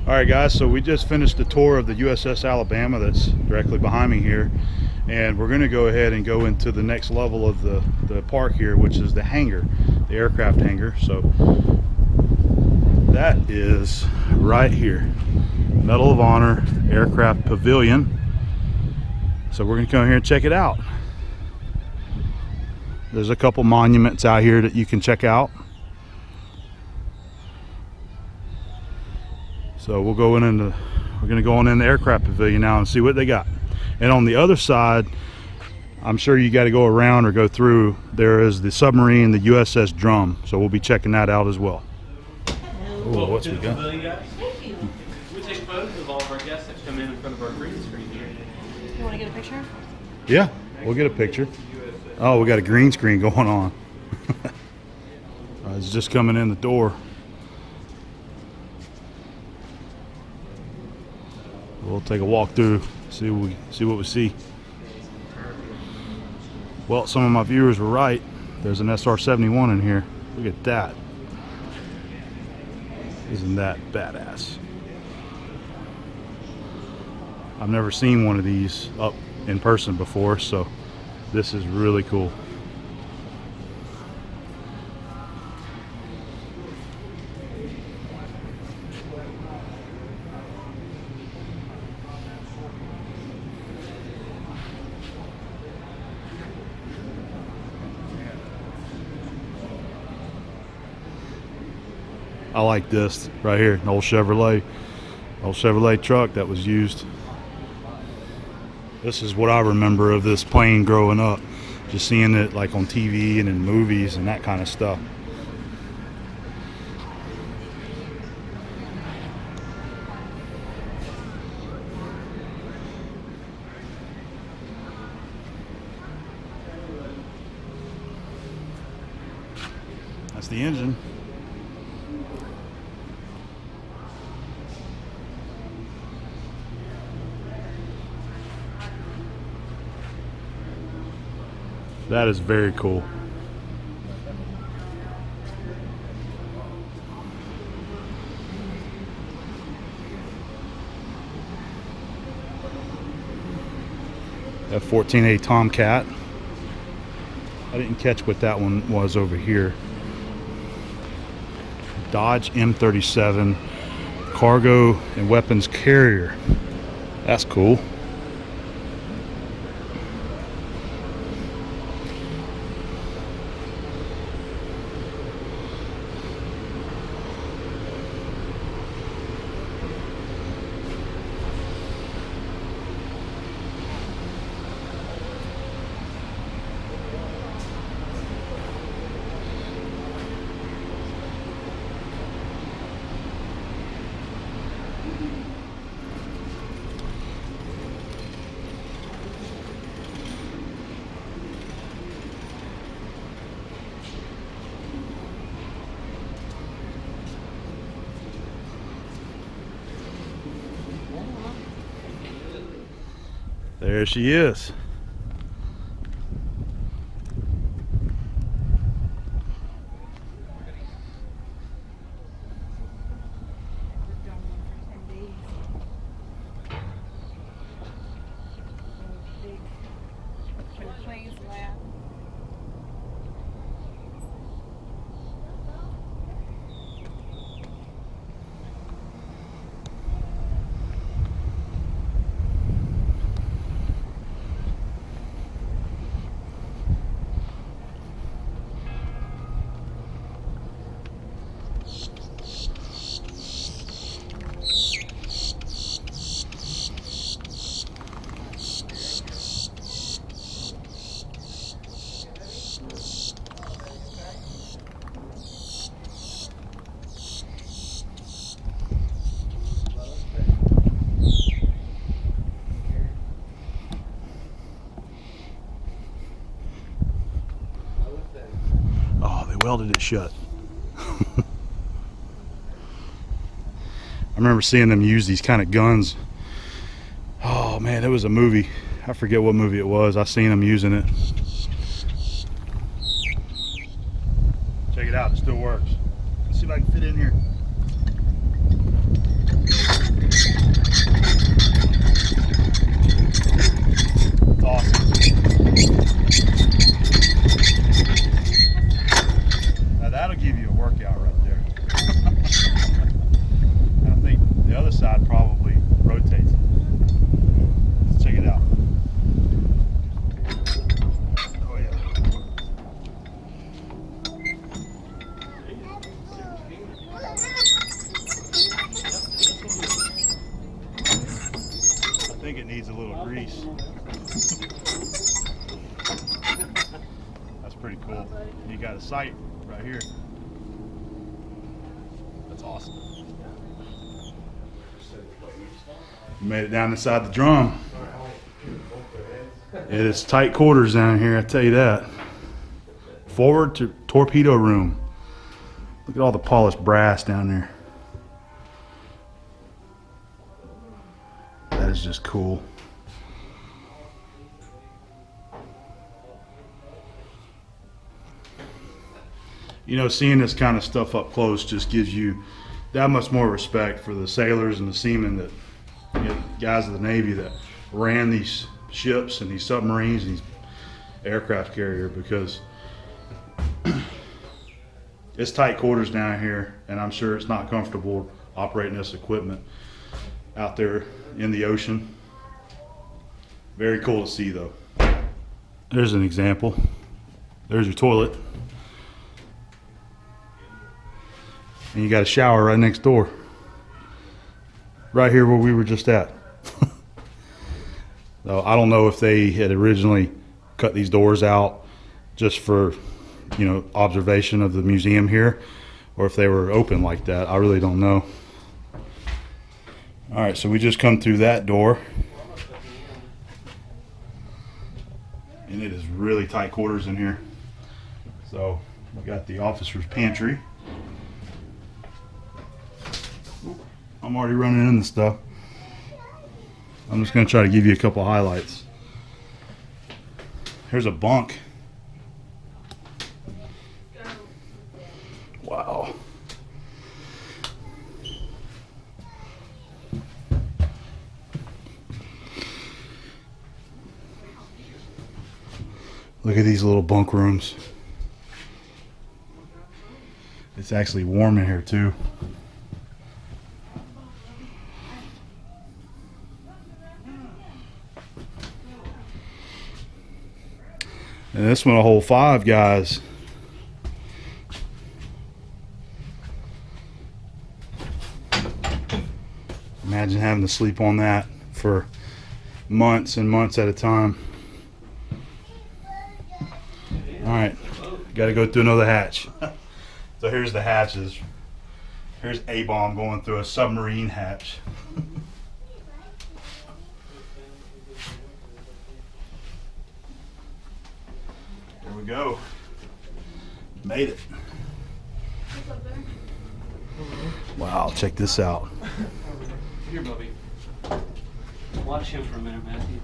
Alright guys, so we just finished the tour of the USS Alabama that's directly behind me here, and we're going to go ahead and go into the next level of the park here, which is the hangar, the aircraft hangar. So that is right here, Medal of Honor Aircraft Pavilion. So we're going to come here and check it out. There's a couple monuments out here that you can check out. So we're going to go on in the aircraft pavilion now and see what they got. And on the other side, I'm sure you got to go around or go through, there is the submarine, the USS Drum. So we'll be checking that out as well. Ooh, what's we got? Thank you. We take photos of all of our guests that come in front of our green screen here. You want to get a picture? Yeah, we'll get a picture. Oh, we got a green screen going on. It's just coming in the door. We'll take a walk through, see what we see. Well, some of my viewers were right. There's an SR-71 in here. Look at that. Isn't that badass? I've never seen one of these up in person before, so this is really cool. I like this right here, an old Chevrolet truck that was used. This is what I remember of this plane growing up, just seeing it like on TV and in movies and that kind of stuff. That's the engine. That is very cool. F-14A Tomcat. I didn't catch what that one was over here. Dodge M37 cargo and weapons carrier. That's cool. There she is. Welded it shut. I remember seeing them use these kind of guns. Oh man, it was a movie. I forget what movie it was. I seen them using it. Check it out, it still works. Let's see if I can fit in here. It's awesome. Now that'll give you a workout right there. I think the other side probably rotates. Let's check it out. Oh yeah. I think it needs a little grease. That's pretty cool. You got a sight right here. That's awesome. You made it down inside the drum. It is tight quarters down here, I tell you that. Forward to torpedo room. Look at all the polished brass down there. That is just cool. You know, seeing this kind of stuff up close just gives you that much more respect for the sailors and the seamen, that, you know, guys of the Navy that ran these ships and these submarines and these aircraft carrier, because it's tight quarters down here, and I'm sure it's not comfortable operating this equipment out there in the ocean. Very cool to see though. There's an example. There's your toilet. And you got a shower right next door. Right here where we were just at. So I don't know if they had originally cut these doors out just for, you know, observation of the museum here, or if they were open like that. I really don't know. All right, so we just come through that door. And it is really tight quarters in here. So we got the officer's pantry. I'm already running into stuff. I'm just going to try to give you a couple highlights. Here's a bunk. Wow. Look at these little bunk rooms. It's actually warm in here too. And this one will hold 5 guys. Imagine having to sleep on that for months and months at a time. All right, got to go through another hatch. So here's the hatches. Here's A-bomb going through a submarine hatch. There we go. Made it. Wow, check this out. Here, Bubby. Watch him for a minute, Matthew.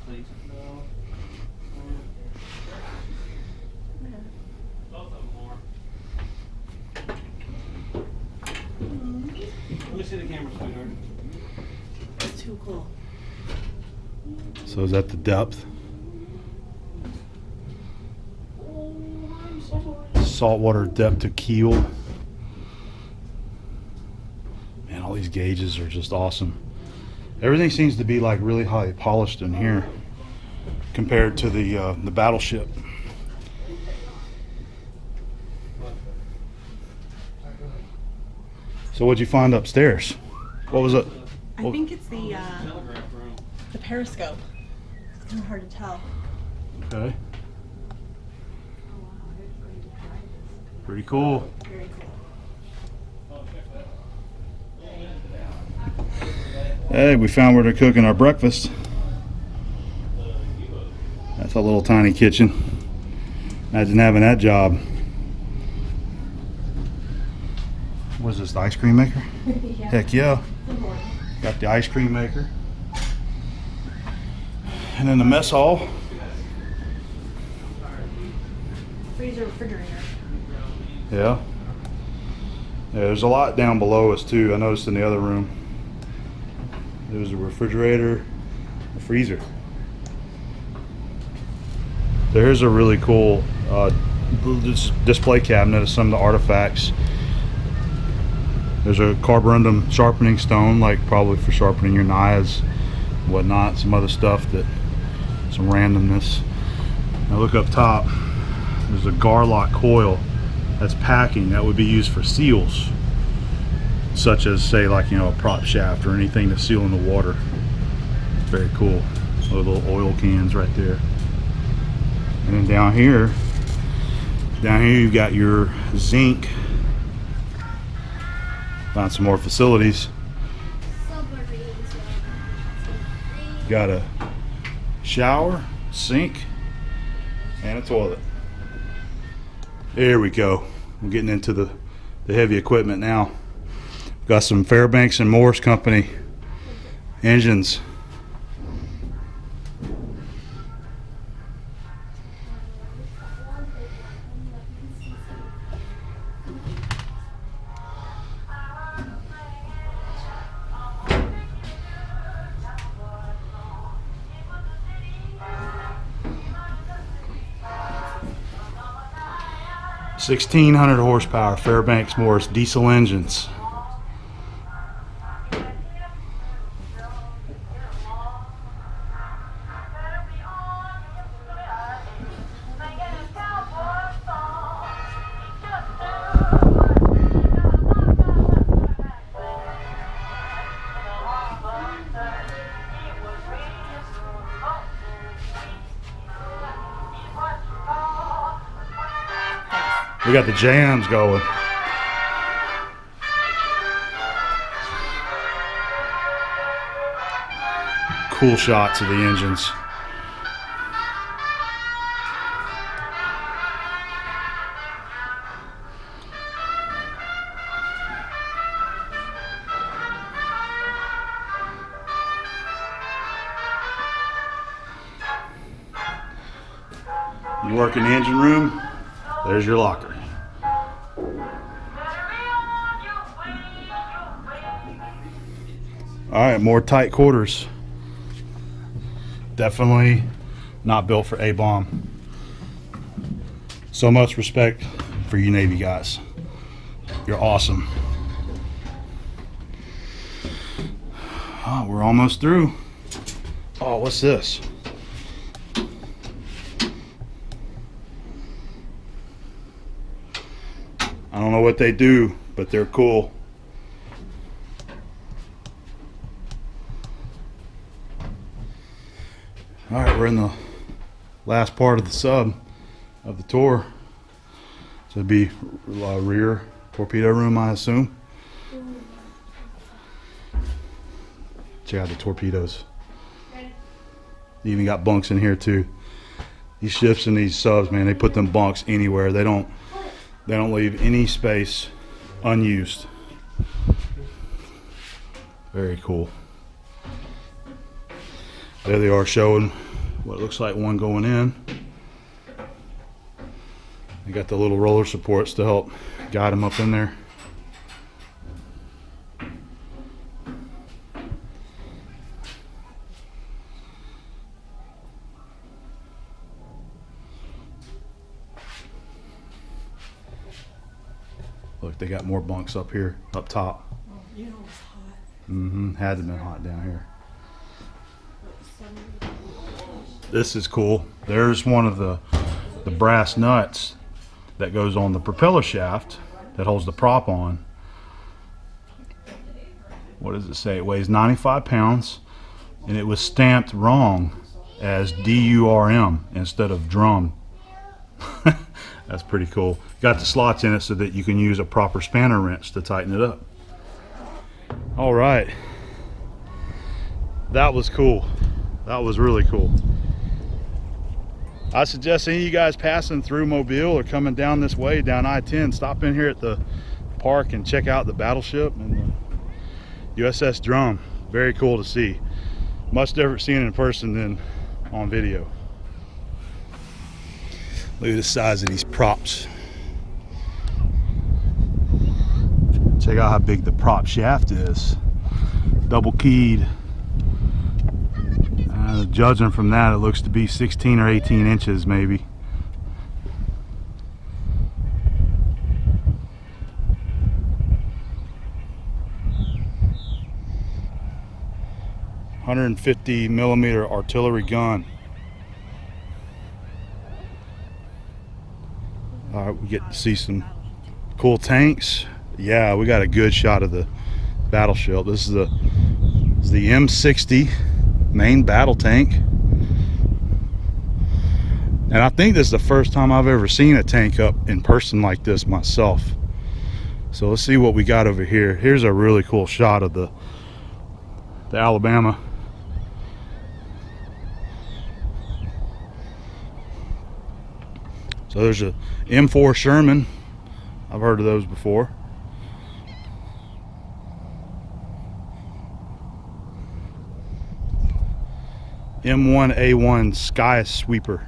Please. Both of them more. Let me see the camera, sweetheart. It's too cool. So is that the depth? Saltwater depth to keel. Man, all these gauges are just awesome. Everything seems to be like really highly polished in here compared to the Battleship. So what'd you find upstairs? What was it? I think it's the Telegraph room. periscope. It's kind of hard to tell. Okay. Pretty cool. Very cool. Hey, we found where they're cooking our breakfast. That's a little tiny kitchen. Imagine having that job. What is this, the ice cream maker? Yeah. Heck yeah. Good morning. Got the ice cream maker. And then the mess hall. Freezer, refrigerator. Yeah. Yeah, there's a lot down below us too. I noticed in the other room. There's a refrigerator, a freezer. There's a really cool display cabinet of some of the artifacts. There's a carborundum sharpening stone, like probably for sharpening your knives, whatnot. Some other stuff that, some randomness. Now look up top. There's a garlock coil that's packing that would be used for seals, such as say like, you know, a prop shaft or anything to seal in the water. Very cool. Those little oil cans right there. And then down here you've got your zinc. Found some more facilities. Got a shower, sink, and a toilet. There we go. I'm getting into the heavy equipment now. Got some Fairbanks and Morse Company engines. $1,600 horsepower Fairbanks Morse diesel engines. We got the jams going. Cool shots of the engines. You work in the engine room, there's your locker. Alright, more tight quarters. Definitely not built for A-bomb. So much respect for you Navy guys. You're awesome. Oh, we're almost through. Oh, what's this? I don't know what they do, but they're cool. All right, we're in the last part of the sub of the tour. So it'd be rear torpedo room, I assume. Check out the torpedoes. You even got bunks in here too. These ships and these subs, man, they put them bunks anywhere. They don't leave any space unused. Very cool. There they are showing what looks like one going in. They got the little roller supports to help guide them up in there. Look, they got more bunks up here, up top. Oh, you know it's hot. Mm-hmm. Had to been hot down here. This is cool. There's one of the brass nuts that goes on the propeller shaft that holds the prop on. What does it say? It weighs 95 pounds, and it was stamped wrong as DURM instead of drum. That's pretty cool. Got the slots in it so that you can use a proper spanner wrench to tighten it up. All right. That was cool. That was really cool. I suggest any of you guys passing through Mobile or coming down this way, down I-10, stop in here at the park and check out the Battleship and the USS Drum. Very cool to see. Much different seeing it in person than on video. Look at the size of these props. Check out how big the prop shaft is. Double keyed judging from that, it looks to be 16 or 18 inches maybe. $150mm artillery gun. All right, we get to see some cool tanks. Yeah, we got a good shot of the battleship. This is the M60 main battle tank. And I think this is the first time I've ever seen a tank up in person like this myself. So let's see what we got over here. Here's a really cool shot of the Alabama. So there's a M4 Sherman. I've heard of those before. M1A1 Sky Sweeper.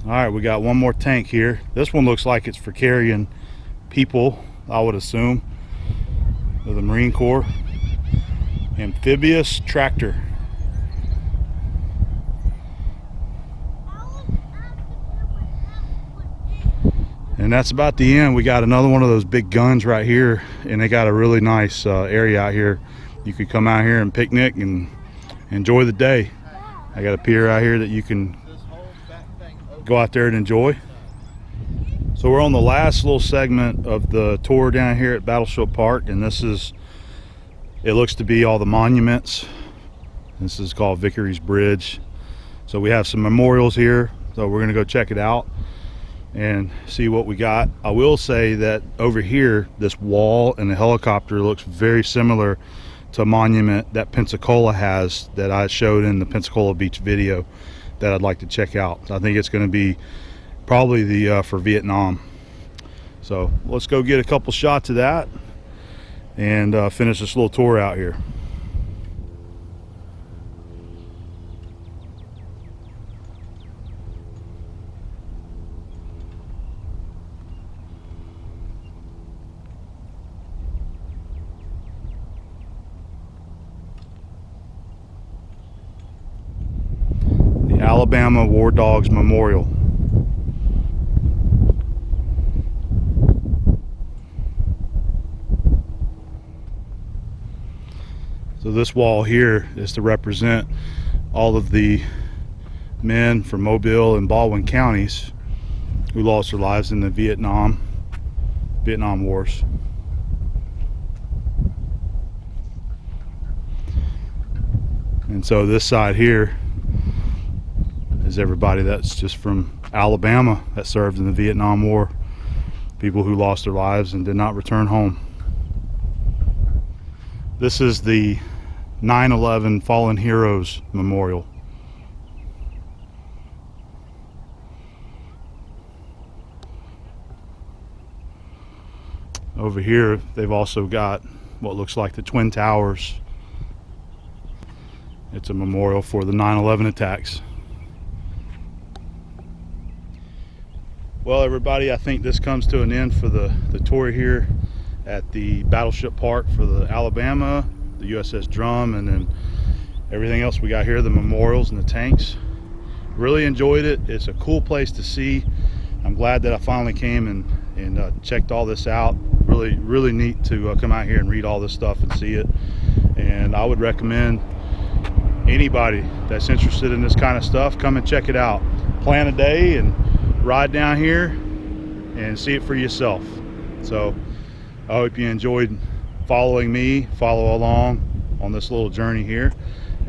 All right, we got one more tank here. This one looks like it's for carrying people, I would assume, of the Marine Corps. Amphibious tractor. And that's about the end. We got another one of those big guns right here, and they got a really nice area out here. You could come out here and picnic and enjoy the day. I got a pier out here that you can go out there and enjoy. So we're on the last little segment of the tour down here at Battleship Park, and this is, it looks to be all the monuments. This is called Vickery's Bridge. So we have some memorials here, so we're gonna go check it out and see what we got. I will say that over here, this wall and the helicopter looks very similar to a monument that Pensacola has that I showed in the Pensacola Beach video that I'd like to check out. I think it's going to be probably the for Vietnam. So let's go get a couple shots of that and finish this little tour out here. Alabama War Dogs Memorial. So this wall here is to represent all of the men from Mobile and Baldwin counties who lost their lives in the Vietnam Wars. And so this side here is everybody that's just from Alabama that served in the Vietnam War. People who lost their lives and did not return home. This is the 9/11 Fallen Heroes Memorial. Over here, they've also got what looks like the Twin Towers. It's a memorial for the 9/11 attacks. Well, everybody, I think this comes to an end for the tour here at the Battleship Park for the Alabama, the USS Drum, and then everything else we got here, the memorials and the tanks. Really enjoyed it. It's a cool place to see. I'm glad that I finally came and checked all this out. Really neat to come out here and read all this stuff and see it. And I would recommend anybody that's interested in this kind of stuff, come and check it out. Plan a day and ride down here and see it for yourself. So I hope you enjoyed following me, follow along on this little journey here,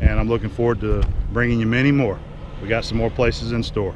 and I'm looking forward to bringing you many more. We got some more places in store.